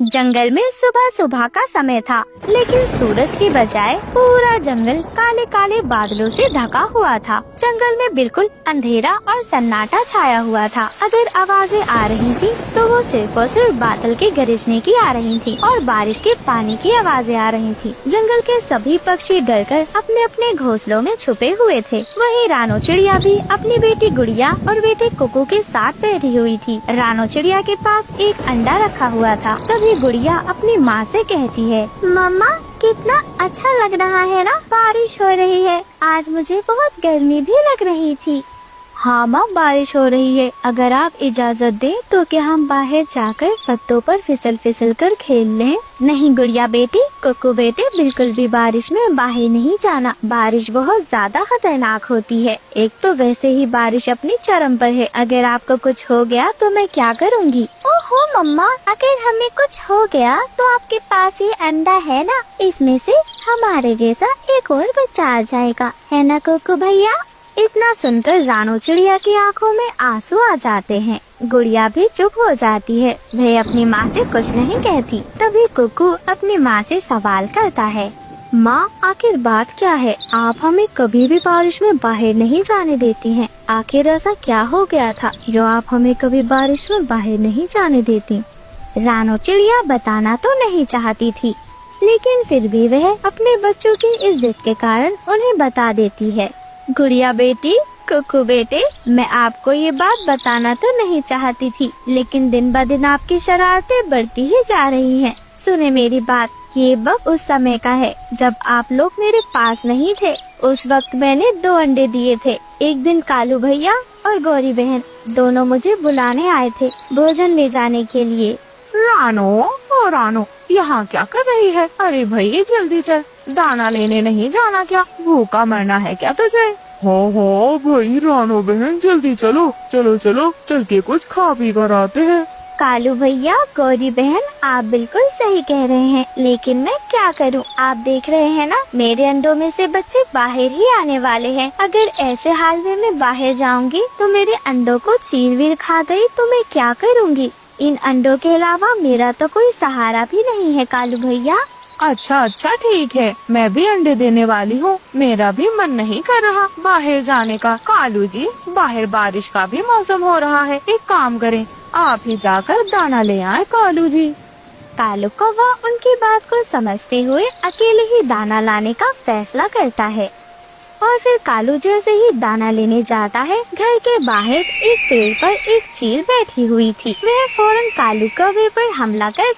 जंगल में सुबह सुबह का समय था, लेकिन सूरज की बजाय पूरा जंगल काले काले बादलों से ढका हुआ था। जंगल में बिल्कुल अंधेरा और सन्नाटा छाया हुआ था। अगर आवाजें आ रही थी तो वो सिर्फ और सिर्फ बादल के गरजने की आ रही थी और बारिश के पानी की आवाजें आ रही थी। जंगल के सभी पक्षी डरकर अपने अपने घोंसलों में छुपे हुए थे। वहीं रानो चिड़िया भी अपनी बेटी गुड़िया और बेटे कुकू के साथ बैठी हुई थी। रानो चिड़िया के पास एक अंडा रखा हुआ था। तभी गुड़िया अपनी माँ से कहती है, मम्मा कितना अच्छा लग रहा है ना, बारिश हो रही है। आज मुझे बहुत गर्मी भी लग रही थी। हाँ माँ, बारिश हो रही है। अगर आप इजाज़त दें तो क्या हम बाहर जाकर पत्तों पर फिसल फिसल कर खेल लें? नहीं गुड़िया बेटी, कुकू बेटे, बिल्कुल भी बारिश में बाहर नहीं जाना। बारिश बहुत ज्यादा खतरनाक होती है। एक तो वैसे ही बारिश अपनी चरम पर है। अगर आपको कुछ हो गया तो मैं क्या करूँगी? ओहो मम्मा, अगर हमें कुछ हो गया तो आपके पास ये अंडा है ना, इसमें से हमारे जैसा एक और बच्चा आ जाएगा, है ना कुकू भैया? इतना सुनकर रानो चिड़िया की आंखों में आंसू आ जाते हैं। गुड़िया भी चुप हो जाती है। वह अपनी माँ से कुछ नहीं कहती। तभी कुकू अपनी माँ से सवाल करता है, माँ आखिर बात क्या है? आप हमें कभी भी बारिश में बाहर नहीं जाने देती हैं। आखिर ऐसा क्या हो गया था जो आप हमें कभी बारिश में बाहर नहीं जाने देती? रानो चिड़िया बताना तो नहीं चाहती थी, लेकिन फिर भी वह अपने बच्चों की इस जिद के कारण उन्हें बता देती है। गुड़िया बेटी, कुकू बेटे, मैं आपको ये बात बताना तो नहीं चाहती थी, लेकिन दिन ब दिन आपकी शरारतें बढ़ती ही जा रही हैं। सुने मेरी बात, ये वक्त उस समय का है जब आप लोग मेरे पास नहीं थे। उस वक्त मैंने 2 अंडे दिए थे। एक दिन कालू भैया और गौरी बहन दोनों मुझे बुलाने आए थे भोजन ले जाने के लिए। रानो, यहाँ क्या कर रही है? अरे भई जल्दी चल, दाना लेने नहीं जाना क्या? भूखा मरना है क्या तुझे? हाँ भाई रानो बहन, जल्दी चलो चलो चलो, चल के कुछ खा पी कर आते हैं। कालू भैया, गौरी बहन, आप बिल्कुल सही कह रहे हैं, लेकिन मैं क्या करूं? आप देख रहे हैं ना, मेरे अंडों में से बच्चे बाहर ही आने वाले हैं। अगर ऐसे हाल में मैं बाहर जाऊंगी तो मेरे अंडों को चील खा गई तो मैं क्या करूंगी? इन अंडों के अलावा मेरा तो कोई सहारा भी नहीं है कालू भैया। अच्छा ठीक है, मैं भी अंडे देने वाली हूँ। मेरा भी मन नहीं कर रहा बाहर जाने का। कालू जी, बाहर बारिश का भी मौसम हो रहा है। एक काम करें, आप ही जाकर दाना ले आए कालू जी। कालू कौवा उनकी बात को समझते हुए अकेले ही दाना लाने का फैसला करता है और फिर कालू जैसे ही दाना लेने जाता है, घर के बाहर एक पेड़ पर एक चील बैठी हुई थी। वह फौरन कालू कौवे पर हमला कर